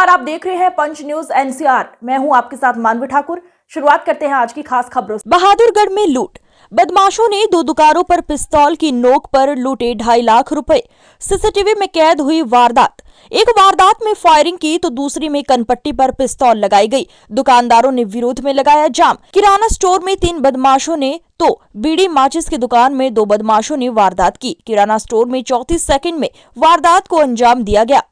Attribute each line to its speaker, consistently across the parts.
Speaker 1: नमस्कार, आप देख रहे हैं पंच न्यूज एनसीआर। मैं हूं आपके साथ मानवी ठाकुर। शुरुआत करते हैं आज की खास खबरों से।
Speaker 2: बहादुरगढ़ में लूट। बदमाशों ने दो दुकानों पर पिस्तौल की नोक पर लूटे 2.5 लाख रुपए। सीसीटीवी में कैद हुई वारदात। एक वारदात में फायरिंग की तो दूसरी में कनपट्टी पर पिस्तौल लगाई गई। दुकानदारों ने विरोध में लगाया जाम। किराना स्टोर में 3 बदमाशों ने तो बीड़ी माचिस की दुकान में 2 बदमाशों ने वारदात की। किराना स्टोर में 34 सेकंड में वारदात को अंजाम दिया गया।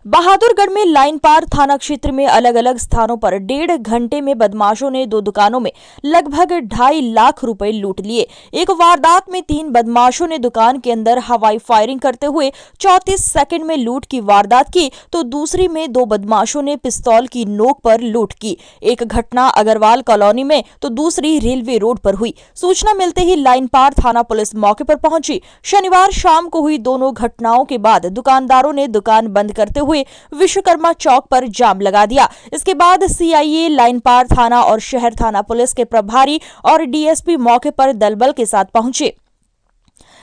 Speaker 2: बहादुरगढ़ में लाइन पार थाना क्षेत्र में अलग अलग स्थानों पर 1.5 घंटे में बदमाशों ने 2 दुकानों में लगभग 2.5 लाख रुपए लूट लिए। एक वारदात में 3 बदमाशों ने दुकान के अंदर हवाई फायरिंग करते हुए 34 सेकंड में लूट की वारदात की तो दूसरी में 2 बदमाशों ने पिस्तौल की नोक पर लूट की। एक घटना अग्रवाल कॉलोनी में तो दूसरी रेलवे रोड पर हुई। सूचना मिलते ही लाइन पार थाना पुलिस मौके पर पहुंची। शनिवार शाम को हुई दोनों घटनाओं के बाद दुकानदारों ने दुकान बंद करते हुए विश्वकर्मा चौक पर जाम लगा दिया। इसके बाद सीआईए, लाइन पार थाना और शहर थाना पुलिस के प्रभारी और डीएसपी मौके पर दलबल के साथ पहुंचे।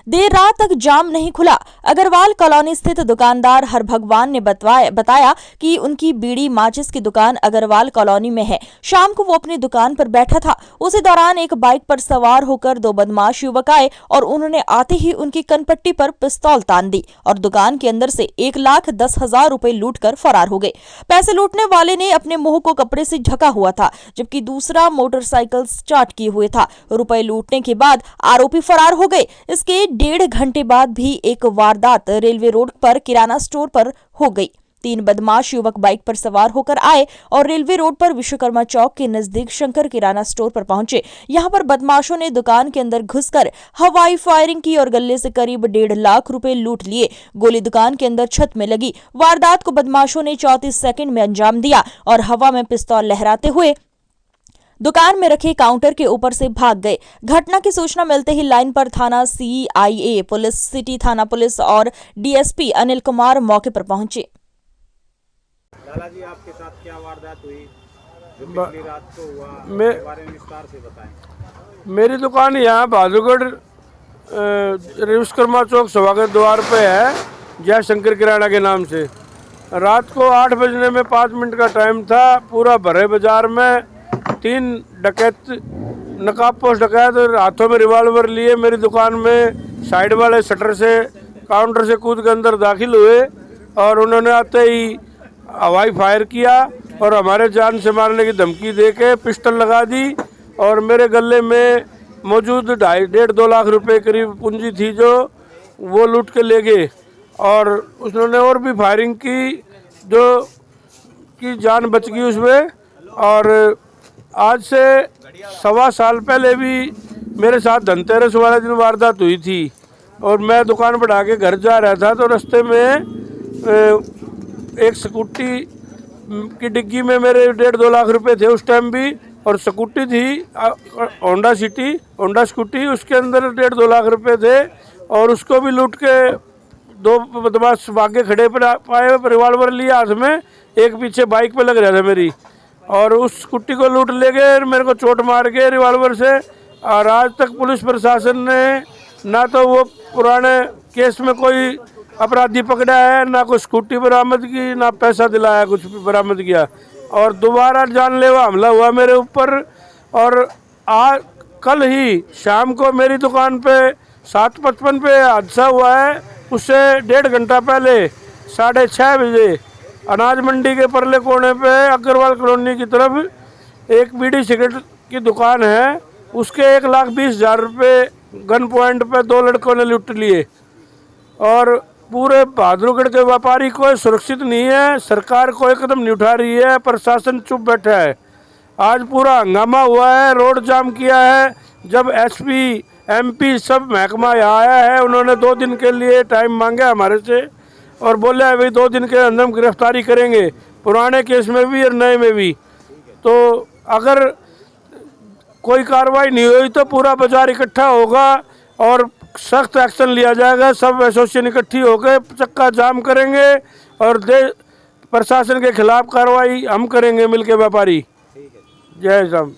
Speaker 2: देर रात तक जाम नहीं खुला। अग्रवाल कॉलोनी स्थित दुकानदार हरभगवान ने बताया कि उनकी बीड़ी माचिस की दुकान अग्रवाल कॉलोनी में है। शाम को वो अपनी दुकान पर बैठा था। उसी दौरान एक बाइक पर सवार होकर 2 बदमाश युवक आए और उन्होंने आते ही उनकी कनपट्टी पर पिस्तौल तान दी और दुकान के अंदर से 1,10,000 रुपए लूट कर फरार हो गए। पैसे लूटने वाले ने अपने मुंह को कपड़े से ढका हुआ था, जबकि दूसरा मोटरसाइकिल स्टार्ट किए हुए था। रुपए लूटने के बाद आरोपी फरार हो गए। इसके 1.5 घंटे बाद भी एक वारदात रेलवे रोड पर किराना स्टोर पर हो गई। 3 बदमाश युवक बाइक पर सवार होकर आए और रेलवे रोड पर विश्वकर्मा चौक के नजदीक शंकर किराना स्टोर पर पहुंचे। यहां पर बदमाशों ने दुकान के अंदर घुसकर हवाई फायरिंग की और गले से करीब 1.5 लाख रुपए लूट लिए। गोली दुकान के अंदर छत में लगी। वारदात को बदमाशों ने 34 सेकंड में अंजाम दिया और हवा में पिस्तौल लहराते हुए दुकान में रखे काउंटर के ऊपर से भाग गए। घटना की सूचना मिलते ही लाइन पर थाना, सीआईए पुलिस, सिटी थाना पुलिस और डीएसपी अनिल कुमार मौके पर पहुंचे।
Speaker 3: लाला जी, आपके साथ क्या वारदात हुई जो पिछली रात को हुआ, इसके बारे में विस्तार से बताएं।
Speaker 4: मेरी दुकान यहाँ बहादुरगढ़ विश्वकर्मा चौक सभागार द्वार पे है, जय शंकर किराना के नाम से। रात को 8 बजने में 5 मिनट का टाइम था। पूरा भरे बाजार में 3 डकैत, नकाबपोश डकैत हाथों में रिवॉल्वर लिए मेरी दुकान में साइड वाले शटर से, काउंटर से कूद के अंदर दाखिल हुए और उन्होंने आते ही हवाई फायर किया और हमारे जान से मारने की धमकी देके पिस्टल लगा दी और मेरे गले में मौजूद 2.5 लाख रुपए करीब पूंजी थी जो वो लूट के ले गए। और उन्होंने और भी फायरिंग की जो कि जान बच गई उसमें। और आज से 1.25 साल पहले भी मेरे साथ धनतेरस वाले दिन वारदात हुई थी और मैं दुकान बढ़ा के घर जा रहा था तो रास्ते में एक स्कूटी की डिग्गी में मेरे 1.5-2 लाख रुपए थे उस टाइम भी, और स्कूटी थी होंडा सिटी, होंडा स्कूटी, उसके अंदर 1.5-2 लाख रुपए थे और उसको भी लूट के 2 बदमाश भागे खड़े पर पाए, रिवॉल्वर लिया हाथ में, एक पीछे बाइक पे लग रहा था मेरी, और उस स्कूटी को लूट ले गए, मेरे को चोट मार के रिवॉल्वर से। और आज तक पुलिस प्रशासन ने ना तो वो पुराने केस में कोई अपराधी पकड़ा है, ना कोई स्कूटी बरामद की, ना पैसा दिलाया, कुछ भी बरामद किया। और दोबारा जानलेवा हमला हुआ मेरे ऊपर। और आज कल ही शाम को मेरी दुकान पे 7:55 पे हादसा हुआ है। उससे 1.5 घंटा पहले 6:30 बजे अनाज मंडी के परले कोने पे अग्रवाल कॉलोनी की तरफ एक बीड़ी सिगरेट की दुकान है, उसके 1,20,000 रुपये गन पॉइंट पे 2 लड़कों ने लूट लिए। और पूरे बहादुरगढ़ के व्यापारी कोई सुरक्षित नहीं है, सरकार कोई कदम नहीं उठा रही है, प्रशासन चुप बैठा है। आज पूरा हंगामा हुआ है, रोड जाम किया है। जब एसपी, एमपी सब महकमा यहाँ आया है, उन्होंने 2 दिन के लिए टाइम मांगा हमारे से और बोले अभी 2 दिन के अंदर हम गिरफ्तारी करेंगे, पुराने केस में भी और नए में भी। तो अगर कोई कार्रवाई नहीं हुई तो पूरा बाजार इकट्ठा होगा और सख्त एक्शन लिया जाएगा। सब एसोसिएशन इकट्ठी होकर चक्का जाम करेंगे और प्रशासन के खिलाफ कार्रवाई हम करेंगे मिलके व्यापारी। जय श्री राम।